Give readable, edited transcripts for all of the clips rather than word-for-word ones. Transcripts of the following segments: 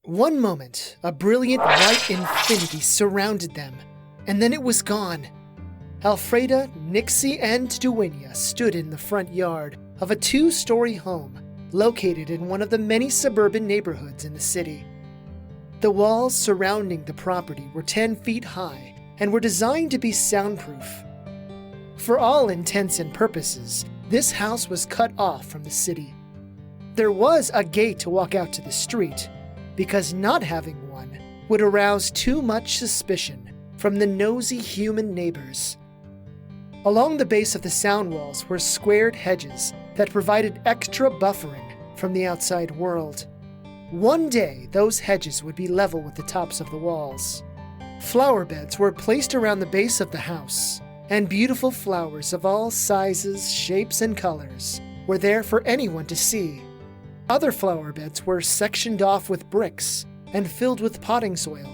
One moment, a brilliant white infinity surrounded them, and then it was gone. Alfreda, Nixie, and Duinya stood in the front yard of a 2-story home located in one of the many suburban neighborhoods in the city. The walls surrounding the property were 10 feet high and were designed to be soundproof. For all intents and purposes, this house was cut off from the city. There was a gate to walk out to the street, because not having one would arouse too much suspicion from the nosy human neighbors. Along the base of the sound walls were squared hedges that provided extra buffering from the outside world. One day, those hedges would be level with the tops of the walls. Flower beds were placed around the base of the house, and beautiful flowers of all sizes, shapes, and colors were there for anyone to see. Other flower beds were sectioned off with bricks and filled with potting soil.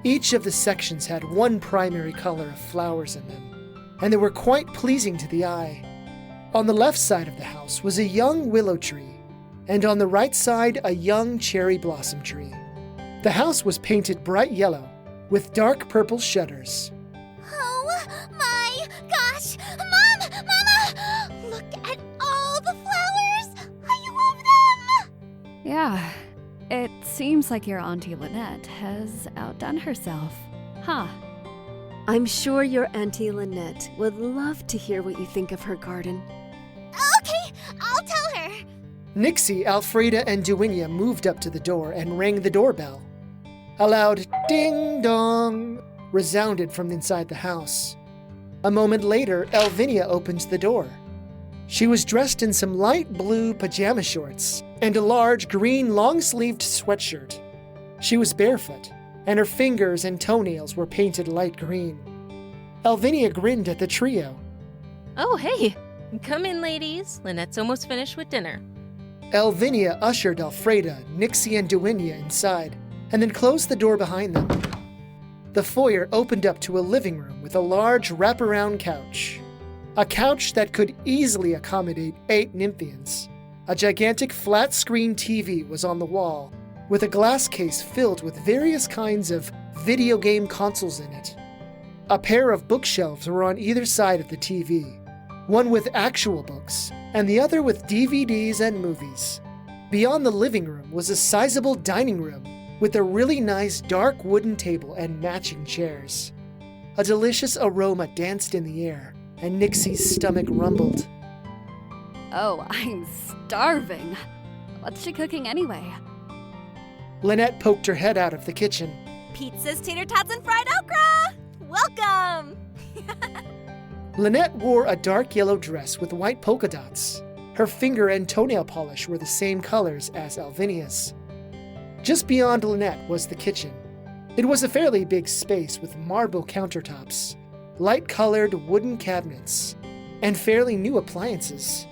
Each of the sections had one primary color of flowers in them, and they were quite pleasing to the eye. On the left side of the house was a young willow tree, and on the right side a young cherry blossom tree. The house was painted bright yellow with dark purple shutters. Oh my gosh! Mom! Mama! Look at all the flowers! I love them! Yeah, it seems like your Auntie Linnet has outdone herself. Huh. I'm sure your Auntie Linnet would love to hear what you think of her garden. Okay, I'll tell her. Nixie, Alfreda, and Duinya moved up to the door and rang the doorbell. A loud ding-dong resounded from inside the house. A moment later, Elvinia opened the door. She was dressed in some light blue pajama shorts and a large green long-sleeved sweatshirt. She was barefoot, and her fingers and toenails were painted light green. Elvinia grinned at the trio. Oh, hey! Come in, ladies. Linnet's almost finished with dinner. Elvinia ushered Alfreda, Nixie, and Duinya inside, and then closed the door behind them. The foyer opened up to a living room with a large wraparound couch. A couch that could easily accommodate 8 Nymphians. A gigantic flat-screen TV was on the wall, with a glass case filled with various kinds of video game consoles in it. A pair of bookshelves were on either side of the TV, one with actual books, and the other with DVDs and movies. Beyond the living room was a sizable dining room with a really nice dark wooden table and matching chairs. A delicious aroma danced in the air, and Nixie's stomach rumbled. Oh, I'm starving. What's she cooking anyway? Linnet poked her head out of the kitchen. Pizzas, tater tots, and fried okra! Welcome! Linnet wore a dark yellow dress with white polka dots. Her finger and toenail polish were the same colors as Elvinia's. Just beyond Linnet was the kitchen. It was a fairly big space with marble countertops, light-colored wooden cabinets, and fairly new appliances.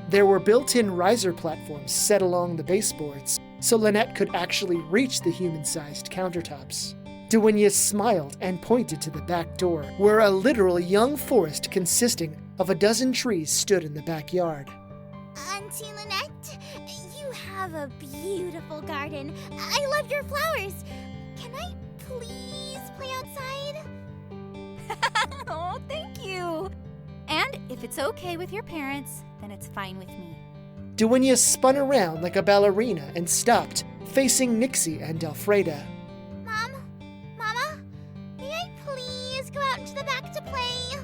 There were built-in riser platforms set along the baseboards, so Linnet could actually reach the human-sized countertops. Duinya smiled and pointed to the back door, where a literal young forest consisting of a dozen trees stood in the backyard. Auntie Linnet, you have a beautiful garden. I love your flowers. Can I please play outside? Oh, thank you. And if it's okay with your parents, then it's fine with me. Duinya spun around like a ballerina and stopped, facing Nixie and Alfreda. Mom? Mama? May I please go out into the back to play?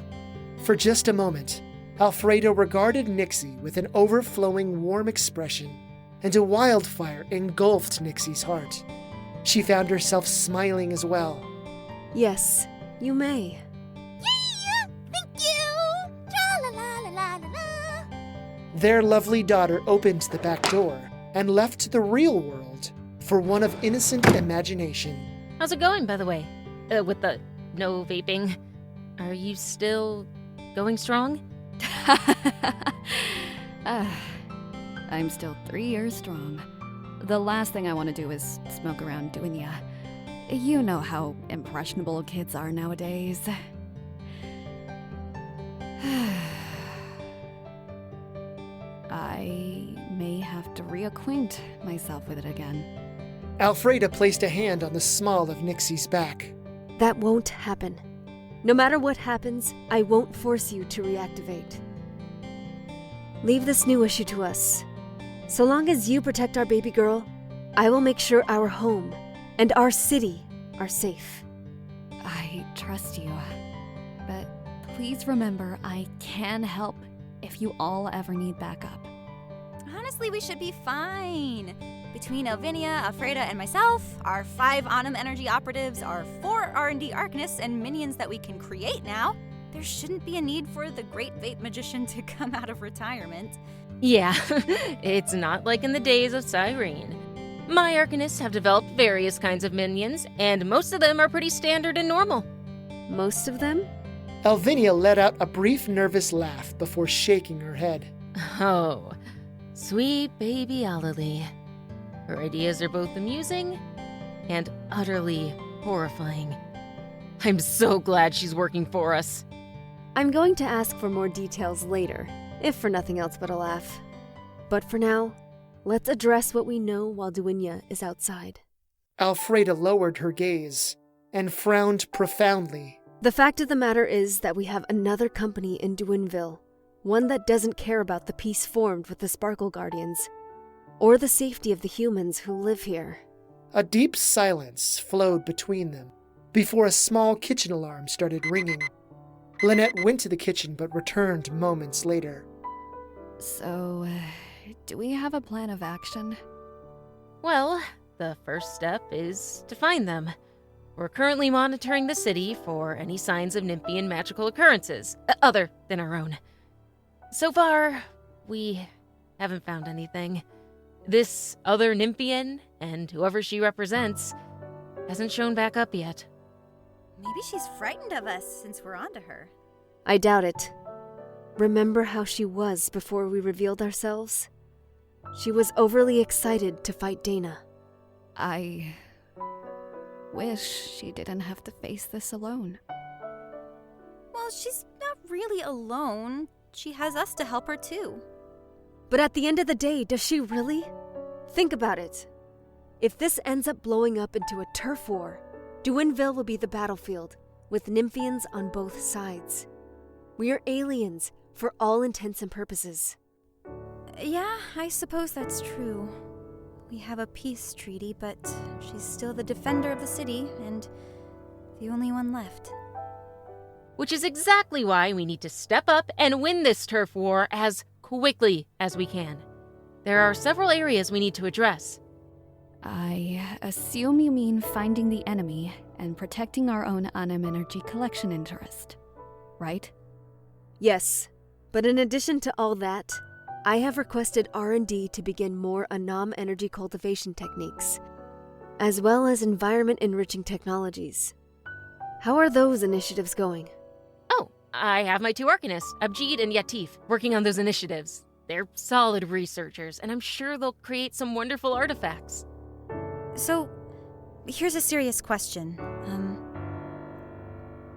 For just a moment, Alfreda regarded Nixie with an overflowing warm expression, and a wildfire engulfed Nixie's heart. She found herself smiling as well. Yes, you may. Yay! Thank you! Tra-la-la-la-la-la-la. Their lovely daughter opened the back door and left the real world for one of innocent imagination. How's it going, by the way? With the no vaping. Are you still going strong? I'm still 3 years strong. The last thing I want to do is smoke around Duinya. You know how impressionable kids are nowadays. I may have to reacquaint myself with it again. Alfreda placed a hand on the small of Nixie's back. That won't happen. No matter what happens, I won't force you to reactivate. Leave this new issue to us. So long as you protect our baby girl, I will make sure our home and our city are safe. I trust you. But please remember, I can help if you all ever need backup. Honestly, we should be fine. Between Elvinia, Alfreda, and myself, our 5 Autumn Energy operatives, our 4 R&D Arcanists, and minions that we can create now, there shouldn't be a need for the Great Vape Magician to come out of retirement. Yeah, it's not like in the days of Cyrene. My Arcanists have developed various kinds of minions, and most of them are pretty standard and normal. Most of them? Elvinia let out a brief nervous laugh before shaking her head. Oh, sweet baby Olilee. Her ideas are both amusing and utterly horrifying. I'm so glad she's working for us. I'm going to ask for more details later, if for nothing else but a laugh. But for now, let's address what we know while Duinya is outside. Alfreda lowered her gaze and frowned profoundly. The fact of the matter is that we have another company in Duinville, one that doesn't care about the peace formed with the Sparkle Guardians, or the safety of the humans who live here. A deep silence flowed between them before a small kitchen alarm started ringing. Linnet went to the kitchen but returned moments later. So, do we have a plan of action? Well, the first step is to find them. We're currently monitoring the city for any signs of Nymphian magical occurrences, other than our own. So far, we haven't found anything. This other Nymphian, and whoever she represents, hasn't shown back up yet. Maybe she's frightened of us since we're onto her. I doubt it. Remember how she was before we revealed ourselves? She was overly excited to fight Dana. I wish she didn't have to face this alone. Well, she's not really alone. She has us to help her too. But at the end of the day, does she really? Think about it. If this ends up blowing up into a turf war, Duinville will be the battlefield, with Nymphians on both sides. We are aliens, for all intents and purposes. Yeah, I suppose that's true. We have a peace treaty, but she's still the defender of the city, and the only one left. Which is exactly why we need to step up and win this turf war as quickly as we can. There are several areas we need to address. I assume you mean finding the enemy and protecting our own Autumn energy collection interest, right? Yes, but in addition to all that, I have requested R&D to begin more Anam energy cultivation techniques, as well as environment-enriching technologies. How are those initiatives going? Oh, I have my 2 Arcanists, Abjeed and Yatif, working on those initiatives. They're solid researchers, and I'm sure they'll create some wonderful artifacts. So, here's a serious question.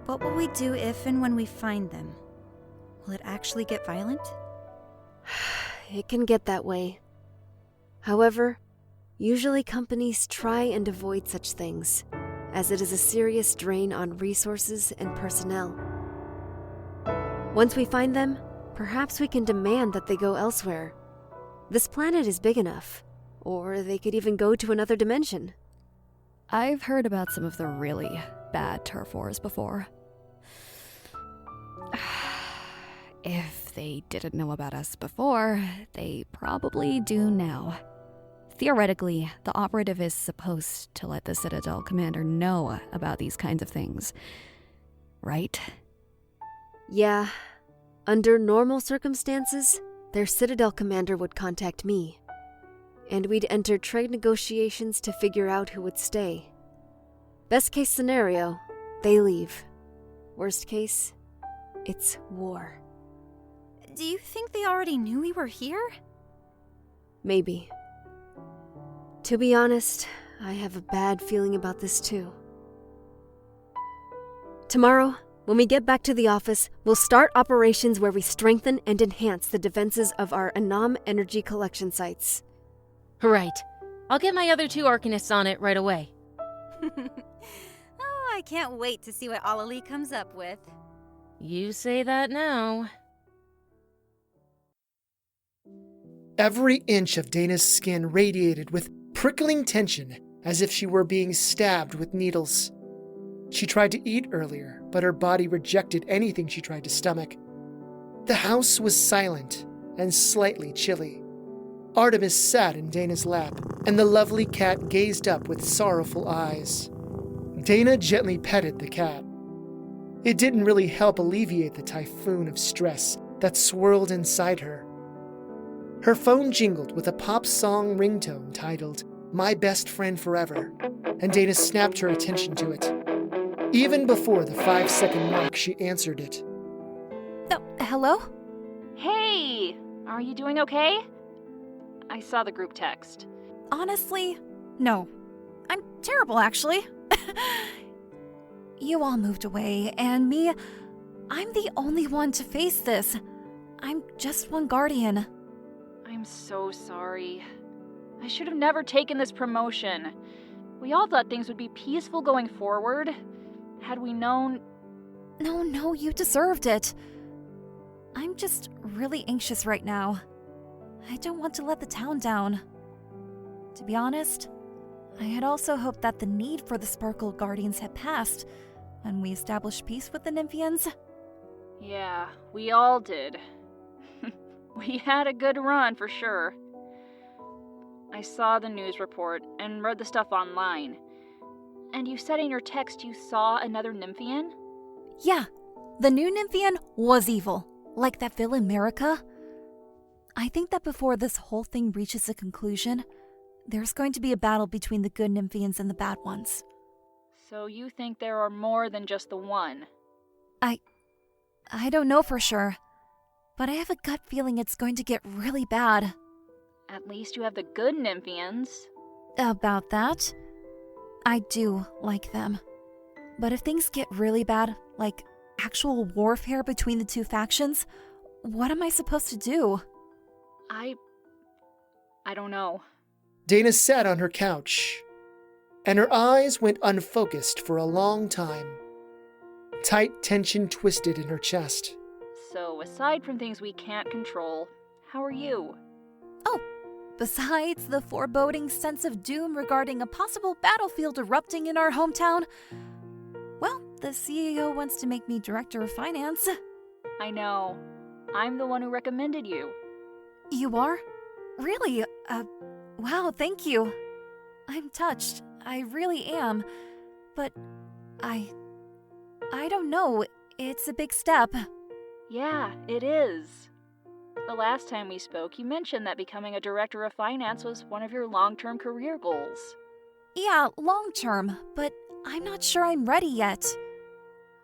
What will we do if and when we find them? Will it actually get violent? It can get that way. However, usually companies try and avoid such things, as it is a serious drain on resources and personnel. Once we find them, perhaps we can demand that they go elsewhere. This planet is big enough, or they could even go to another dimension. I've heard about some of the really bad turf wars before. If they didn't know about us before, they probably do now. Theoretically, the operative is supposed to let the Citadel commander know about these kinds of things, right? Yeah. Under normal circumstances, their Citadel commander would contact me, and we'd enter trade negotiations to figure out who would stay. Best case scenario, they leave. Worst case, it's war. Do you think they already knew we were here? Maybe. To be honest, I have a bad feeling about this too. Tomorrow, when we get back to the office, we'll start operations where we strengthen and enhance the defenses of our Anam energy collection sites. Right. I'll get my other 2 Arcanists on it right away. Oh, I can't wait to see what Olilee comes up with. You say that now. Every inch of Dana's skin radiated with prickling tension, as if she were being stabbed with needles. She tried to eat earlier, but her body rejected anything she tried to stomach. The house was silent and slightly chilly. Artemis sat in Dana's lap, and the lovely cat gazed up with sorrowful eyes. Dana gently petted the cat. It didn't really help alleviate the typhoon of stress that swirled inside her. Her phone jingled with a pop song ringtone titled My Best Friend Forever, and Dana snapped her attention to it. Even before the 5-second mark, she answered it. Oh, hello? Hey! Are you doing okay? I saw the group text. Honestly, no. I'm terrible, actually. You all moved away, and me, I'm the only one to face this. I'm just one guardian. I'm so sorry. I should have never taken this promotion. We all thought things would be peaceful going forward. Had we known... No, you deserved it. I'm just really anxious right now. I don't want to let the town down. To be honest, I had also hoped that the need for the Sparkle Guardians had passed when we established peace with the Nymphians. Yeah, we all did. We had a good run, for sure. I saw the news report and read the stuff online. And you said in your text you saw another Nymphian? Yeah, the new Nymphian was evil, like that villain Merica. I think that before this whole thing reaches a conclusion, there's going to be a battle between the good Nymphians and the bad ones. So you think there are more than just the one? I don't know for sure, but I have a gut feeling it's going to get really bad. At least you have the good Nymphians. About that, I do like them. But if things get really bad, like actual warfare between the 2 factions, what am I supposed to do? I don't know. Dana sat on her couch, and her eyes went unfocused for a long time. Tight tension twisted in her chest. So, aside from things we can't control, how are you? Oh, besides the foreboding sense of doom regarding a possible battlefield erupting in our hometown, well, the CEO wants to make me director of finance. I know. I'm the one who recommended you. You are? Really? Wow, thank you. I'm touched. I really am. But I don't know. It's a big step. Yeah, it is. The last time we spoke, you mentioned that becoming a director of finance was one of your long-term career goals. Yeah, long term, but I'm not sure I'm ready yet.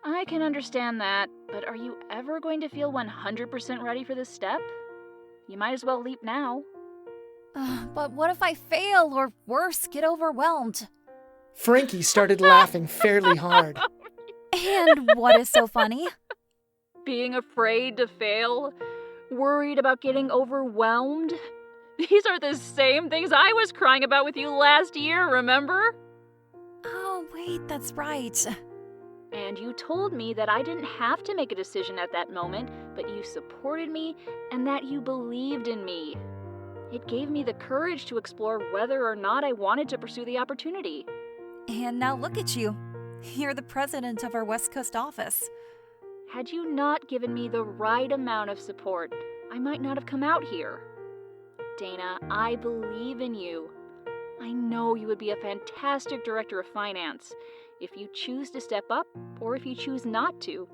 I can understand that, but are you ever going to feel 100% ready for this step? You might as well leap now. But what if I fail, or worse, get overwhelmed? Frankie started laughing fairly hard. And what is so funny? Being afraid to fail? Worried about getting overwhelmed? These are the same things I was crying about with you last year, remember? Oh, wait, that's right. And you told me that I didn't have to make a decision at that moment, but you supported me and that you believed in me. It gave me the courage to explore whether or not I wanted to pursue the opportunity. And now look at you. You're the president of our West Coast office. Had you not given me the right amount of support, I might not have come out here. Dana, I believe in you. I know you would be a fantastic director of finance. If you choose to step up, or if you choose not to,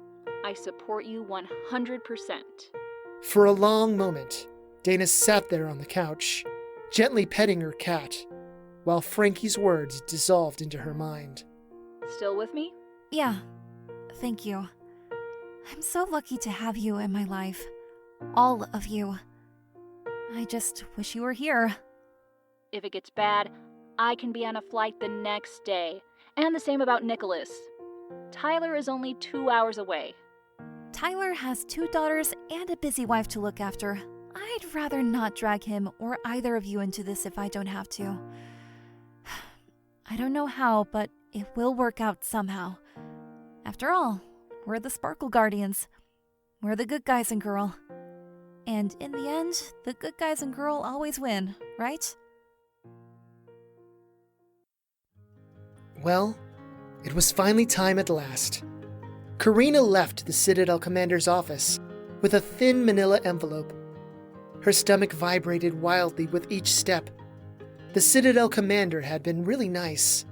I support you 100%. For a long moment, Dana sat there on the couch, gently petting her cat, while Frankie's words dissolved into her mind. Still with me? Yeah, thank you. I'm so lucky to have you in my life. All of you. I just wish you were here. If it gets bad, I can be on a flight the next day. And the same about Nicholas. Tyler is only 2 hours away. Tyler has 2 daughters and a busy wife to look after. I'd rather not drag him or either of you into this if I don't have to. I don't know how, but it will work out somehow. After all, we're the Sparkle Guardians. We're the good guys and girl. And in the end, the good guys and girl always win, right? Well, it was finally time at last. Karina left the Citadel Commander's office with a thin manila envelope. Her stomach vibrated wildly with each step. The Citadel Commander had been really nice,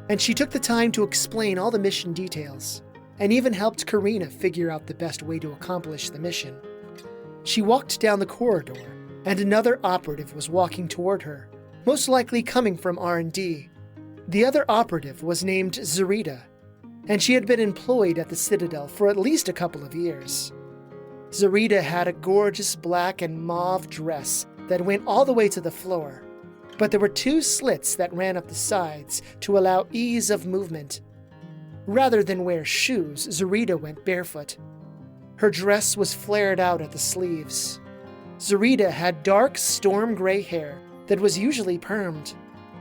and she took the time to explain all the mission details, and even helped Karina figure out the best way to accomplish the mission. She walked down the corridor, and another operative was walking toward her, most likely coming from R&D. The other operative was named Zarida, and she had been employed at the Citadel for at least a couple of years. Zarida had a gorgeous black and mauve dress that went all the way to the floor, but there were 2 slits that ran up the sides to allow ease of movement. Rather than wear shoes, Zarida went barefoot. Her dress was flared out at the sleeves. Zarida had dark storm gray hair that was usually permed.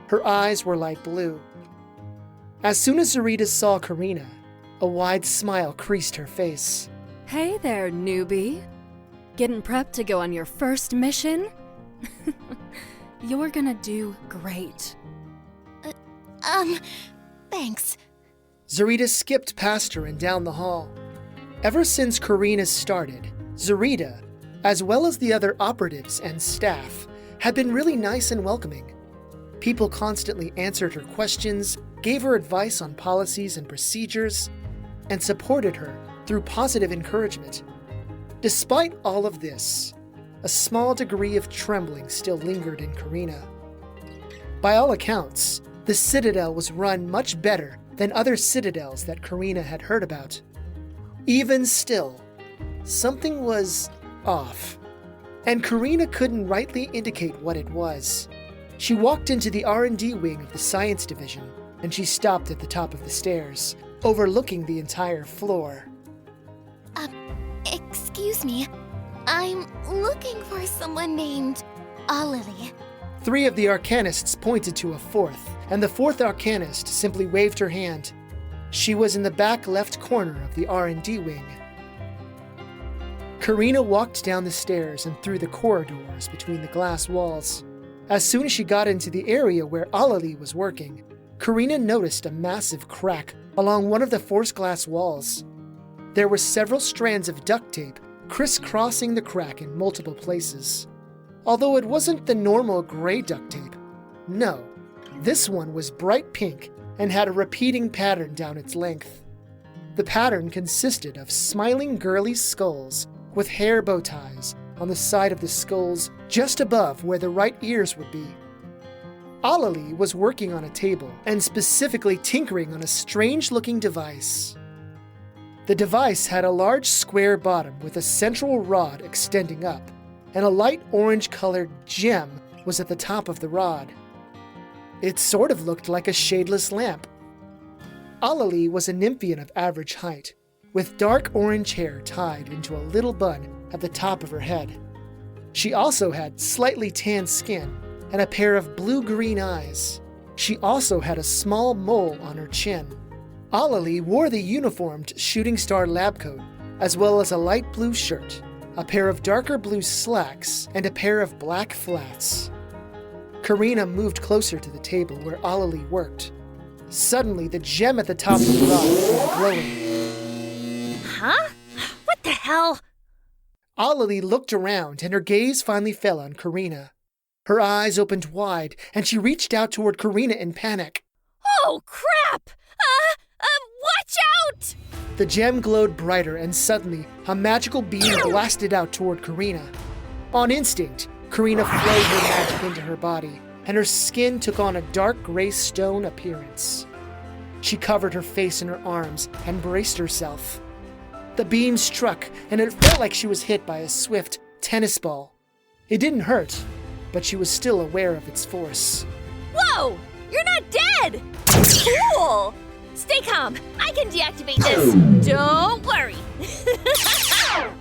Her eyes were light blue. As soon as Zarida saw Karina, a wide smile creased her face. Hey there, newbie. Getting prepped to go on your first mission? You're gonna do great. Thanks. Zarida skipped past her and down the hall. Ever since Karina started, Zarida, as well as the other operatives and staff, had been really nice and welcoming. People constantly answered her questions, gave her advice on policies and procedures, and supported her through positive encouragement. Despite all of this, a small degree of trembling still lingered in Karina. By all accounts, the Citadel was run much better than other citadels that Karina had heard about. Even still, something was off, and Karina couldn't rightly indicate what it was. She walked into the R&D wing of the Science Division, and she stopped at the top of the stairs, overlooking the entire floor. Excuse me. I'm looking for someone named Olilee. 3 of the Arcanists pointed to a 4th, and the 4th Arcanist simply waved her hand. She was in the back left corner of the R&D wing. Karina walked down the stairs and through the corridors between the glass walls. As soon as she got into the area where Olilee was working, Karina noticed a massive crack along one of the forced glass walls. There were several strands of duct tape crisscrossing the crack in multiple places. Although it wasn't the normal gray duct tape. No, this one was bright pink and had a repeating pattern down its length. The pattern consisted of smiling girly skulls with hair bow ties on the side of the skulls just above where the right ears would be. Olilee was working on a table and specifically tinkering on a strange-looking device. The device had a large square bottom with a central rod extending up, and a light orange-colored gem was at the top of the rod. It sort of looked like a shadeless lamp. Olilee was a Nymphian of average height, with dark orange hair tied into a little bun at the top of her head. She also had slightly tanned skin and a pair of blue-green eyes. She also had a small mole on her chin. Olilee wore the uniformed Shooting Star lab coat, as well as a light blue shirt, a pair of darker blue slacks, and a pair of black flats. Karina moved closer to the table where Olilee worked. Suddenly, the gem at the top of the rod began glowing. Huh? What the hell? Olilee looked around, and her gaze finally fell on Karina. Her eyes opened wide, and she reached out toward Karina in panic. Oh, crap! Watch out! The gem glowed brighter, and suddenly, a magical beam blasted out toward Karina. On instinct, Karina flowed her magic into her body, and her skin took on a dark gray stone appearance. She covered her face in her arms and braced herself. The beam struck, and it felt like she was hit by a swift tennis ball. It didn't hurt, but she was still aware of its force. Whoa! You're not dead! Cool! Stay calm. I can deactivate this. Don't worry.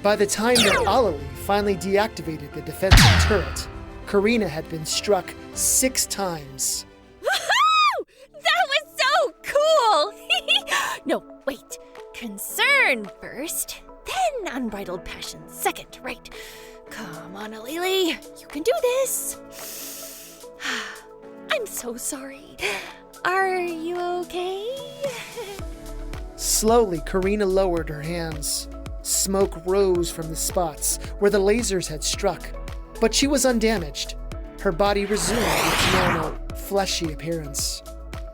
By the time that Olilee finally deactivated the defensive turret, Karina had been struck 6 times. Woohoo! That Wait, concern first, then unbridled passion second, right? Come on, Olilee, you can do this. I'm so sorry. Are you okay? Slowly, Karina lowered her hands. Smoke rose from the spots where the lasers had struck, but she was undamaged. Her body resumed its normal, fleshy appearance.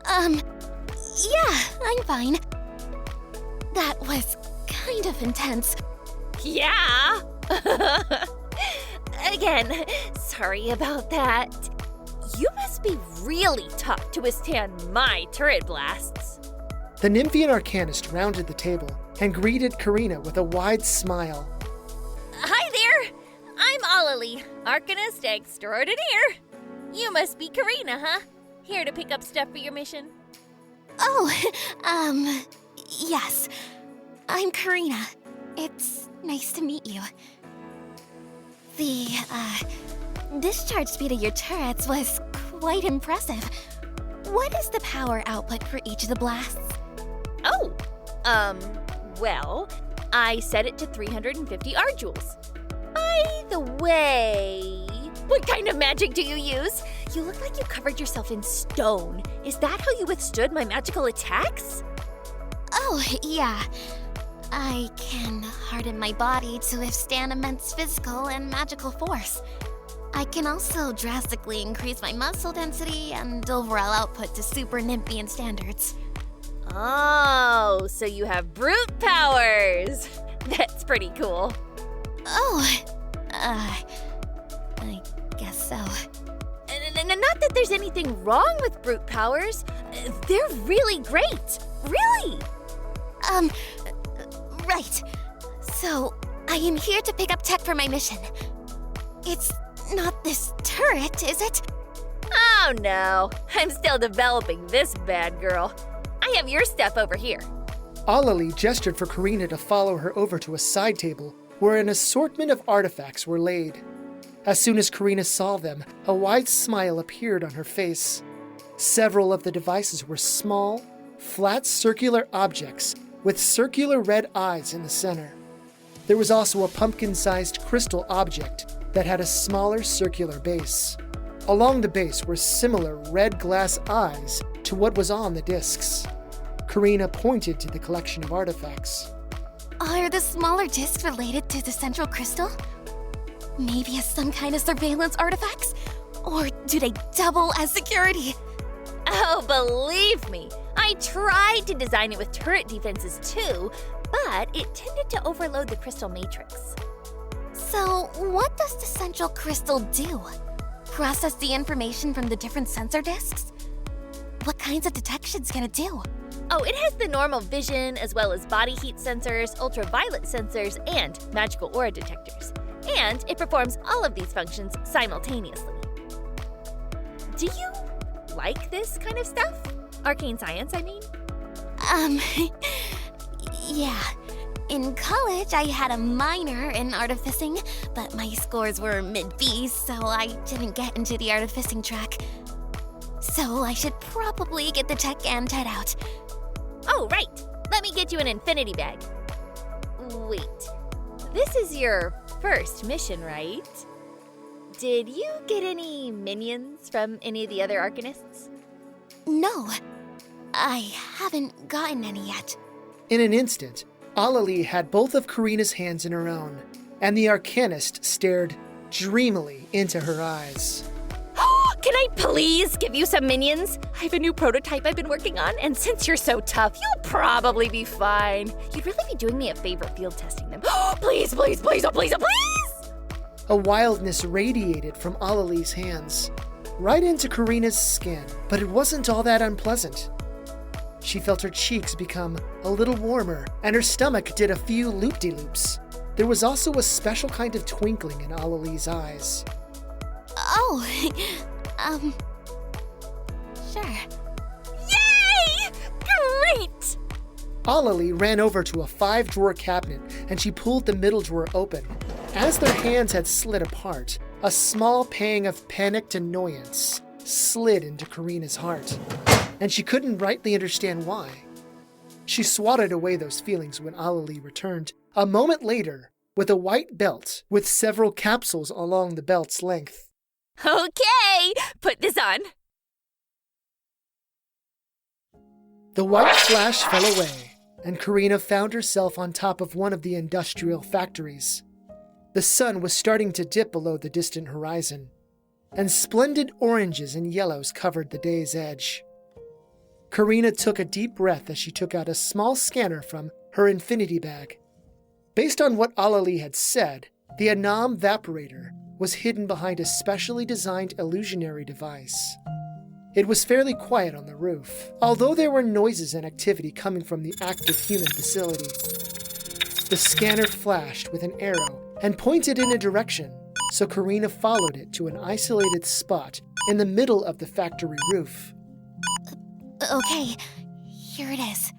Yeah, I'm fine. That was kind of intense. Yeah! Again, sorry about that. You must be really tough to withstand my turret blasts. The Nymphian Arcanist rounded the table and greeted Karina with a wide smile. Hi there! I'm Olilee, Arcanist Extraordinaire. You must be Karina, huh? Here to pick up stuff for your mission? Oh, yes. I'm Karina. It's nice to meet you. The, discharge speed of your turrets was quite impressive. What is the power output for each of the blasts? Oh, well, I set it to 350 R-joules. By the way, what kind of magic do you use? You look like you covered yourself in stone. Is that how you withstood my magical attacks? Oh, yeah. I can harden my body to withstand immense physical and magical force. I can also drastically increase my muscle density and overall output to super Nymphian standards. Oh, so you have brute powers. That's pretty cool. Oh, I guess so. Not that there's anything wrong with brute powers. They're really great. Really. Right. So, I am here to pick up tech for my mission. It's not this turret, is it? Oh no, I'm still developing this bad girl. I have your stuff over here. Olilee gestured for Karina to follow her over to a side table where an assortment of artifacts were laid. As soon as Karina saw them, a wide smile appeared on her face. Several of the devices were small, flat circular objects with circular red eyes in the center. There was also a pumpkin-sized crystal object that had a smaller circular base. Along the base were similar red glass eyes to what was on the discs. Karina pointed to the collection of artifacts. Are the smaller discs related to the central crystal? Maybe as some kind of surveillance artifacts? Or do they double as security? Oh, believe me, I tried to design it with turret defenses too, but it tended to overload the crystal matrix. So, what does the central crystal do? Process the information from the different sensor discs? What kinds of detections can it do? Oh, it has the normal vision, as well as body heat sensors, ultraviolet sensors, and magical aura detectors. And it performs all of these functions simultaneously. Do you like this kind of stuff? Arcane science, I mean? Yeah. In college, I had a minor in artificing, but my scores were mid-B, so I didn't get into the artificing track. So I should probably get the tech and head out. Oh, right. Let me get you an infinity bag. Wait. This is your first mission, right? Did you get any minions from any of the other Arcanists? No. I haven't gotten any yet. In an instant, Olilee had both of Karina's hands in her own, and the Arcanist stared dreamily into her eyes. Can I please give you some minions? I have a new prototype I've been working on, and since you're so tough, you'll probably be fine. You'd really be doing me a favor field testing them. Please, please, please, oh please, oh please! A wildness radiated from Olilee's hands, right into Karina's skin, but it wasn't all that unpleasant. She felt her cheeks become a little warmer, and her stomach did a few loop-de-loops. There was also a special kind of twinkling in Olilee's eyes. Oh, sure. Yay! Great! Olilee ran over to a 5-drawer cabinet, and she pulled the middle drawer open. As their hands had slid apart, a small pang of panicked annoyance slid into Karina's heart, and she couldn't rightly understand why. She swatted away those feelings when Olilee returned, a moment later, with a white belt with several capsules along the belt's length. Okay, put this on. The white flash fell away, and Karina found herself on top of one of the industrial factories. The sun was starting to dip below the distant horizon, and splendid oranges and yellows covered the day's edge. Karina took a deep breath as she took out a small scanner from her infinity bag. Based on what Olilee had said, the Anam Vaporator was hidden behind a specially designed illusionary device. It was fairly quiet on the roof, although there were noises and activity coming from the active human facility. The scanner flashed with an arrow and pointed in a direction, so Karina followed it to an isolated spot in the middle of the factory roof. Okay, here it is.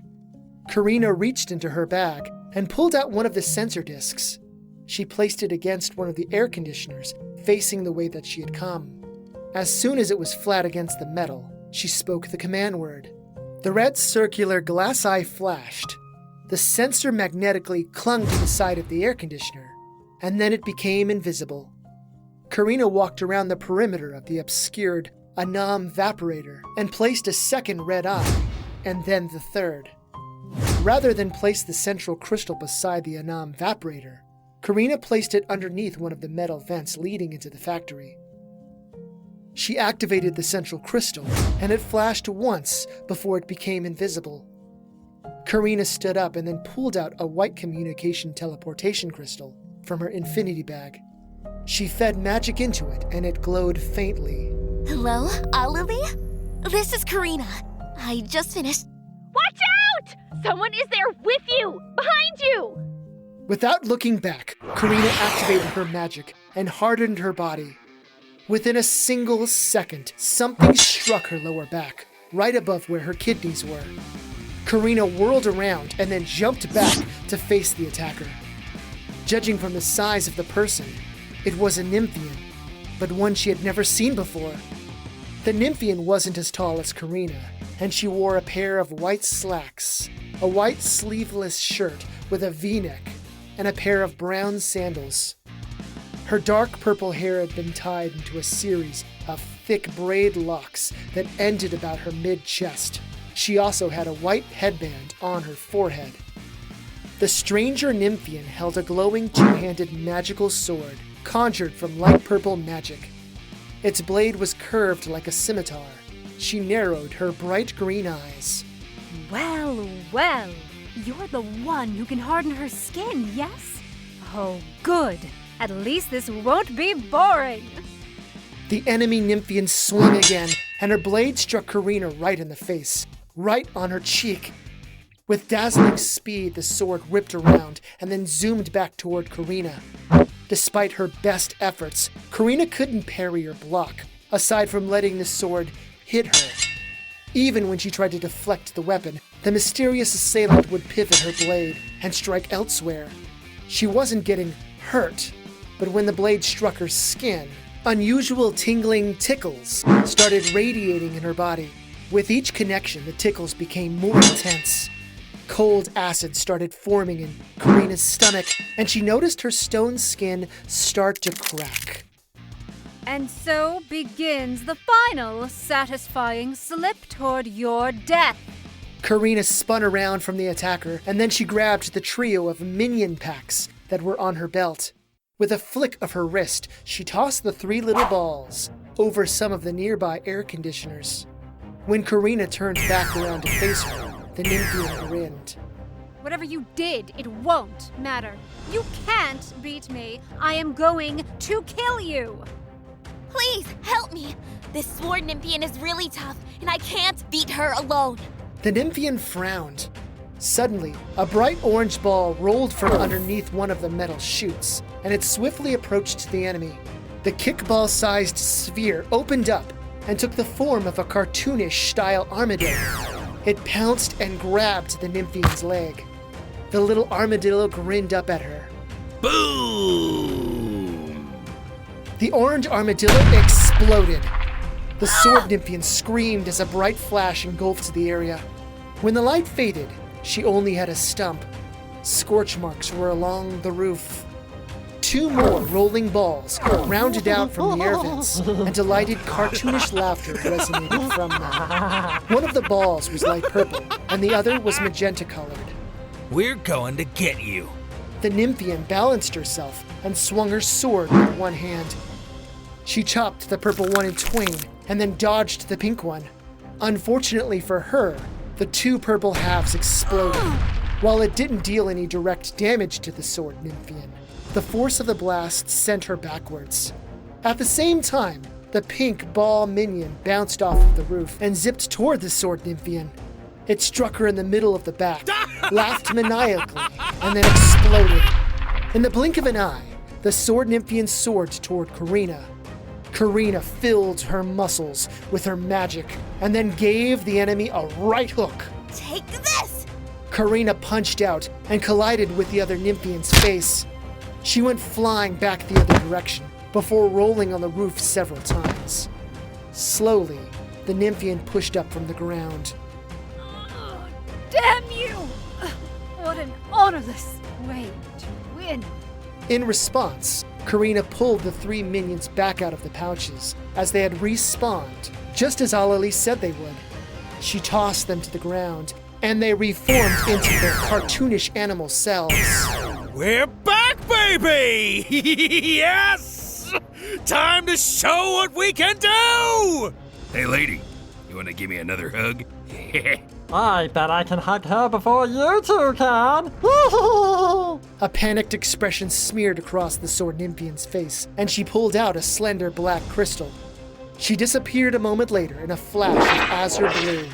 Karina reached into her bag and pulled out one of the sensor discs. She placed it against one of the air conditioners, facing the way that she had come. As soon as it was flat against the metal, she spoke the command word. The red circular glass eye flashed. The sensor magnetically clung to the side of the air conditioner, and then it became invisible. Karina walked around the perimeter of the obscured Anam Vaporator and placed a second red eye, and then the third. Rather than place the central crystal beside the Anam Vaporator, Karina placed it underneath one of the metal vents leading into the factory. She activated the central crystal, and it flashed once before it became invisible. Karina stood up and then pulled out a white communication teleportation crystal from her infinity bag. She fed magic into it, and it glowed faintly. Hello, Olilee? This is Karina. I just finished. Watch out! Someone is there with you! Behind you! Without looking back, Karina activated her magic and hardened her body. Within a single second, something struck her lower back, right above where her kidneys were. Karina whirled around and then jumped back to face the attacker. Judging from the size of the person, it was a Nymphian, but one she had never seen before. The Nymphian wasn't as tall as Karina, and she wore a pair of white slacks, a white sleeveless shirt with a V-neck, and a pair of brown sandals. Her dark purple hair had been tied into a series of thick braid locks that ended about her mid-chest. She also had a white headband on her forehead. The stranger Nymphian held a glowing two-handed magical sword conjured from light purple magic. Its blade was curved like a scimitar. She narrowed her bright green eyes. Well, well, you're the one who can harden her skin, yes? Oh, good. At least this won't be boring. The enemy Nymphian swung again, and her blade struck Karina right in the face, right on her cheek. With dazzling speed, the sword whipped around and then zoomed back toward Karina. Despite her best efforts, Karina couldn't parry or block, aside from letting the sword hit her. Even when she tried to deflect the weapon, the mysterious assailant would pivot her blade and strike elsewhere. She wasn't getting hurt, but when the blade struck her skin, unusual tingling tickles started radiating in her body. With each connection, the tickles became more intense. Cold acid started forming in Karina's stomach, and she noticed her stone skin start to crack. And so begins the final satisfying slip toward your death. Karina spun around from the attacker, and then she grabbed the trio of minion packs that were on her belt. With a flick of her wrist, she tossed the 3 little balls over some of the nearby air conditioners. When Karina turned back around to face her, the Nymphian grinned. Whatever you did, it won't matter. You can't beat me. I am going to kill you. Please, help me. This sword Nymphian is really tough, and I can't beat her alone. The Nymphian frowned. Suddenly, a bright orange ball rolled from underneath one of the metal chutes, and it swiftly approached the enemy. The kickball-sized sphere opened up and took the form of a cartoonish-style armadillo. It pounced and grabbed the Nymphian's leg. The little armadillo grinned up at her. Boom! The orange armadillo exploded. The sword Nymphian screamed as a bright flash engulfed the area. When the light faded, she only had a stump. Scorch marks were along the roof. 2 more rolling balls rounded out from the air vents, and delighted cartoonish laughter resonated from them. One of the balls was light purple, and the other was magenta-colored. We're going to get you. The Nymphian balanced herself and swung her sword with one hand. She chopped the purple one in twain and then dodged the pink one. Unfortunately for her, the 2 purple halves exploded. While it didn't deal any direct damage to the sword Nymphian, the force of the blast sent her backwards. At the same time, the pink ball minion bounced off of the roof and zipped toward the sword Nymphian. It struck her in the middle of the back, laughed maniacally, and then exploded. In the blink of an eye, the sword Nymphian soared toward Karina. Karina filled her muscles with her magic and then gave the enemy a right hook. Take this! Karina punched out and collided with the other Nymphian's face. She went flying back the other direction before rolling on the roof several times. Slowly, the Nymphian pushed up from the ground. Damn you! What an honorless way to win. In response, Karina pulled the 3 minions back out of the pouches as they had respawned, just as Olilee said they would. She tossed them to the ground, and they reformed into their cartoonish animal selves. We're back, baby! Yes! Time to show what we can do! Hey, lady, you want to give me another hug? I bet I can hug her before you 2 can! A panicked expression smeared across the sword Nymphian's face, and she pulled out a slender black crystal. She disappeared a moment later in a flash of azure blue.